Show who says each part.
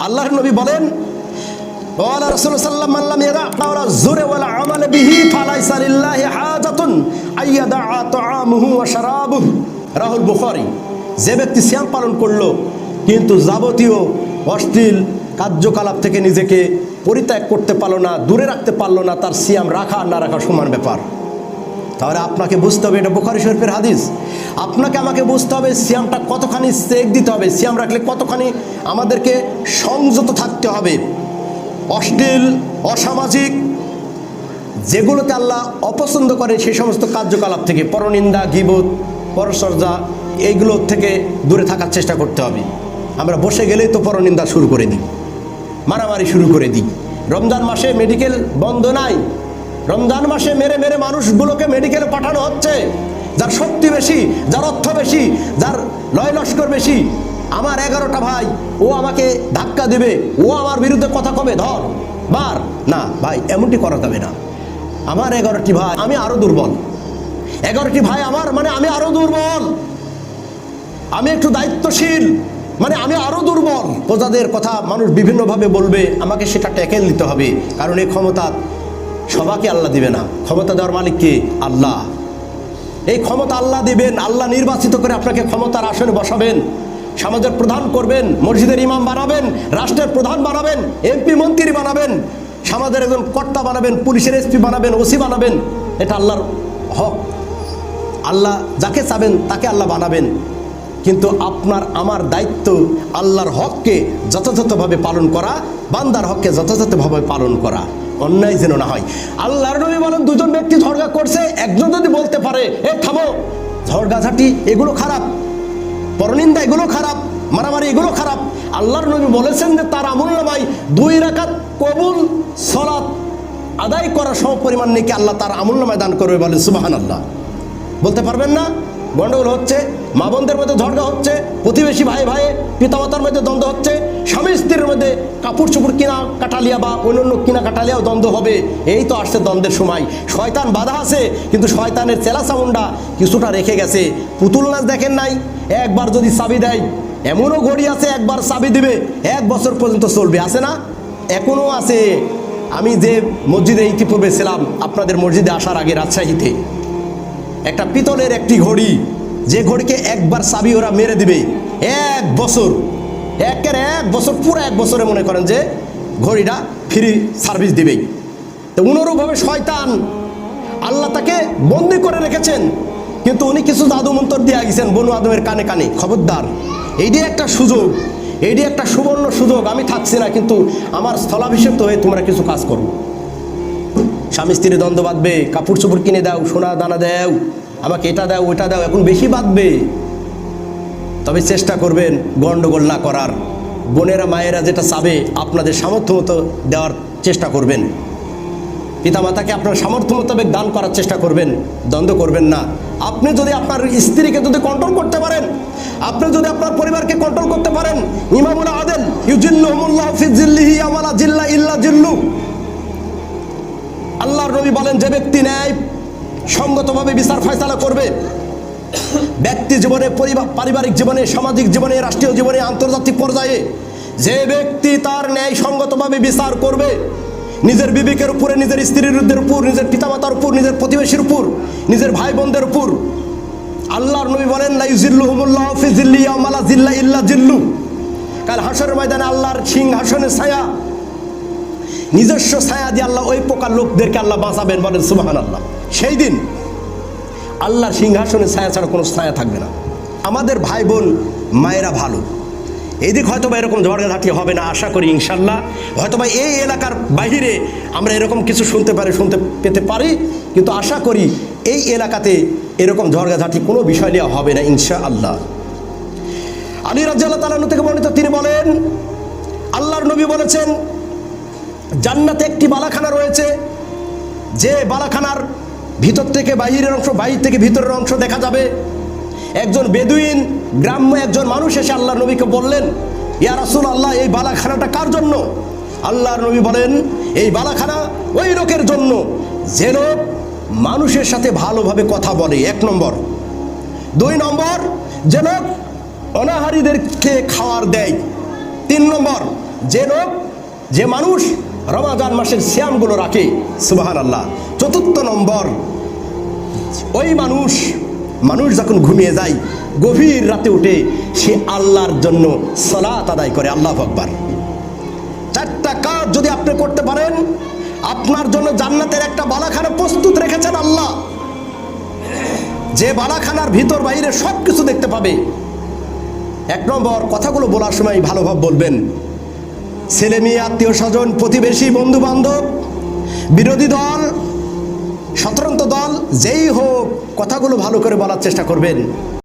Speaker 1: আল্লাহর নবী বলেন, ওয়ালা রাসূলুল্লাহ সাল্লাল্লাহু আলাইহি ওয়া সাল্লাম ইয়াদা কাওলা যুরি ওয়াল আমাল বিহি ফালাইসা লিল্লাহি হাজাতুন আইয়াদা তাআমুহু ওয়া শারাবুহু, রাহুল বুখারী। যে ব্যক্তি সিয়াম পালন করলো কিন্তু যাবতীয় অশ্লীল কার্যকলাপ থেকে নিজেকে পরিত্যাগ করতে পারলো না, দূরে রাখতে পারলো না, তার সিয়াম রাখা আর না রাখা সমান ব্যাপার। তাহলে আপনাকে বুঝতে হবে, এটা বুখারী শরীফের হাদিস। আপনাকে আমাকে বুঝতে হবে সিয়ামটা কতখানি চেক দিতে হবে, সিয়াম রাখলে কতখানি আমাদেরকে সংযত থাকতে হবে। অশ্লীল, অসামাজিক, যেগুলোতে আল্লাহ অপছন্দ করে সেই সমস্ত কার্যকলাপ থেকে, পরনিন্দা, গীবত, পরচর্চা, এইগুলো থেকে দূরে থাকার চেষ্টা করতে হবে। আমরা বসে গেলেই তো পরনিন্দা শুরু করে দিই, মারামারি শুরু করে দিই। রমজান মাসে মেডিকেল বন্ধ নাই, রমজান মাসে মেরে মেরে মানুষগুলোকে মেডিকেলে পাঠানো হচ্ছে। যার শক্তি বেশি, যার অর্থ বেশি, যার লয় লস্কর বেশি। আমার 11টা ভাই, ও আমাকে ধাক্কা দেবে, ও আমার বিরুদ্ধে কথা কবে, ধর বার না ভাই, এমনটি করা যাবে না। আমার 11টি ভাই, আমি আরো দুর্বল। 11টি ভাই আমার মানে আমি আরো দুর্বল, আমি একটু দায়িত্বশীল, মানে আমি আরো দুর্বল। প্রজাদের কথা মানুষ বিভিন্নভাবে বলবে, আমাকে সেটা ট্যাকেল নিতে হবে। কারণ এই ক্ষমতা সবাইকে আল্লাহ দিবে না, ক্ষমতা দেওয়ার মালিক কে? আল্লাহ। এই ক্ষমতা আল্লাহ দিবেন, আল্লাহ নির্বাচিত করে আপনাকে ক্ষমতার আসনে বসাবেন, সমাজের প্রধান করবেন, মসজিদের ইমাম বানাবেন, রাষ্ট্রের প্রধান বানাবেন, এমপি মন্ত্রী বানাবেন, সমাজের একজন কর্তা বানাবেন, পুলিশের এসপি বানাবেন, ওসি বানাবেন। এটা আল্লাহর হক, আল্লাহ যাকে চাবেন তাকে আল্লাহ বানাবেন। কিন্তু আপনার আমার দায়িত্ব আল্লাহর হককে যথাযথভাবে পালন করা, বান্দার হককে যথাযথভাবে পালন করা, অন্যায় যেন না হয়। আল্লাহর নবী বলেন, দুজন ব্যক্তি ঝগড়া করছে, একজন যদি বলতে পারে এ থামো, ঝগড়াঝাটি এগুলো খারাপ, পরনিন্দা এগুলো খারাপ, মারামারি এগুলো খারাপ, আল্লাহর নবী বলেছেন যে তার আমলনামায় 2 রাকাত কবুল সালাত আদায় করার সমপরিমাণ নাকি আল্লাহ তার আমলনামায় দান করবে। বলে সুবহানাল্লাহ। বলতে পারবেন না? গন্ডগোল হচ্ছে, মা বোনদের মধ্যে ঝগড়া হচ্ছে, প্রতিবেশী ভাই ভাই, পিতামাতার মধ্যে দ্বন্দ্ব হচ্ছে, স্বামী স্ত্রীর মধ্যে কাপড় চোপড় কিনা কাটালিয়া বা অন্যান্য কিনা কাটালিয়াও দ্বন্দ্ব হবে। এই তো আসছে দ্বন্দ্বের সময়। শয়তান বাধা আছে, কিন্তু শয়তানের চেলা চামুন্ডা কিছুটা রেখে গেছে। পুতুল নাচ দেখেন নাই? একবার যদি চাবি দেয়, এমনও ঘড়ি আছে একবার চাবি দিবে 1 বছর পর্যন্ত চলবে, আছে না? এখনও আছে। আমি যে মসজিদে ইতিপূর্বে ছিলাম, আপনাদের মসজিদে আসার আগে রাজশাহীতে, একটা পিতলের একটি ঘড়ি, যে ঘড়িকে একবার চাবি ওরা মেরে দিবে 1 বছর, 1 বছর, পুরো 1 বছরে মনে করেন যে ঘড়িটা ফ্রি সার্ভিস দিবেই। তো অনুরূপভাবে শয়তান, আল্লাহ তাকে বন্দি করে রেখেছেন, কিন্তু উনি কিছু জাদু মন্তর দিয়ে গেছেন বনু আদমের কানে কানে, খবরদার, এইটি একটা সুযোগ, এইটি একটা সুবর্ণ সুযোগ। আমি থাকছি না, কিন্তু আমার স্থলাভিষিক্ত হয়ে তোমরা কিছু কাজ করো। স্বামী স্ত্রীর দ্বন্দ্ব বাঁধবে, কাপড় চোপড় কিনে দাও, সোনা দানা দাও, আমাকে এটা দাও ওটা দাও, এখন বেশি বাঁধবে। তবে চেষ্টা করবেন গন্ডগোল না করার। বোনেরা মায়েরা যেটা চাবে আপনাদের সামর্থ্য মতো দেওয়ার চেষ্টা করবেন। পিতামাতাকে আপনার সামর্থ্য মোতাবেক দান করার চেষ্টা করবেন, দ্বন্দ্ব করবেন না। আপনি যদি আপনার স্ত্রীকে যদি কন্ট্রোল করতে পারেন, আপনি যদি আপনার পরিবারকে কন্ট্রোল করতে পারেন, ইমামুল আদেল ইউজিল্লুহুমুল্লাহু ফি জিল্লিহি আমালা জিল্লা ইল্লা জিল্লু। আল্লাহর নবী বলেন, যে ব্যক্তি ন্যায় সঙ্গতভাবে বিচার ফয়সালা করবে, ব্যক্তি জীবনে, পারিবারিক জীবনে, সামাজিক জীবনে, রাষ্ট্রীয় জীবনে, আন্তর্জাতিক পর্যায়ে যে ব্যক্তি তার ন্যায় সঙ্গতভাবে বিচার করবে, নিজের বিবেকের উপরে, নিজের স্ত্রীর উপর, নিজের পিতামাতার উপর, নিজের প্রতিবেশীর উপর, নিজের ভাই বোনদের উপর, আল্লাহর নবী বলেন, লা ইউজিল্লুহুমুল্লাহু ফি জিল্লিহি আমালা জিল্লা ইল্লা জিল্লু। কাল হাসরের ময়দানে আল্লাহর সিংহাসনের ছায়া, নিজস্ব ছায়া দিয়ে আল্লাহ ওই প্রকার লোকদেরকে আল্লাহ বাঁচাবেন। বলেন সুবহানাল্লাহ। সেই দিন আল্লাহর সিংহাসনের ছায়া ছাড়া কোনো ছায়া থাকবে না। আমাদের ভাই বোন মায়েরা ভালো, এদিক হয়তো বা এরকম ঝগড়াঝাটি হবে না, আশা করি ইনশাল্লাহ। হয়তো বা এই এলাকার বাহিরে আমরা এরকম কিছু শুনতে পেতে পারি, কিন্তু আশা করি এই এলাকাতে এরকম ঝগড়াঝাটি কোনো বিষয় নিয়ে হবে না ইনশাআল্লাহ। আলী রাদিয়াল্লাহু তাআলা আনহু থেকে বর্ণিত, তিনি বলেন, আল্লাহর নবী বলেছেন, জান্নাতে একটি বালাখানা রয়েছে, যে বালাখানার ভিতর থেকে বাহিরের অংশ, বাহির থেকে ভিতরের অংশ দেখা যাবে। একজন বেদুইন গ্রাম্য একজন মানুষ এসে আল্লাহর নবীকে বললেন, ইয়া রাসূলুল্লাহ, এই বালাখানাটা কার জন্য? আল্লাহর নবী বলেন, এই বালাখানা ওই লোকের জন্য যে লোক মানুষের সাথে ভালোভাবে কথা বলে, 1 নম্বর। 2 নম্বর, যে লোক অনাহারীদেরকে খাওয়ার দেয়। 3 নম্বর, যে মানুষ রমাদান মাসের সিয়ামগুলো রাখে, সুবহানাল্লাহ। চতুর্থ নম্বর, ওই মানুষ যখন ঘুমিয়ে যায়, গভীর রাতে উঠে সে আল্লাহর জন্য সালাত আদায় করে। আল্লাহু আকবার। 4টা কাজ যদি আপনি করতে পারেন, আপনার জন্য জান্নাতের একটা বালাখানা প্রস্তুত রেখেছেন আল্লাহ, যে বালাখানার ভিতর বাইরে সব কিছু দেখতে পাবে। 1 নম্বর, কথাগুলো বলার সময় ভালোভাবে বলবেন। ছেলে মেয়ে, আত্মীয় স্বজন, প্রতিবেশী, বন্ধু বান্ধব, বিরোধী দল, স্বতন্ত্র দল, যেই হোক, কথাগুলো ভালো করে বলার চেষ্টা করবেন।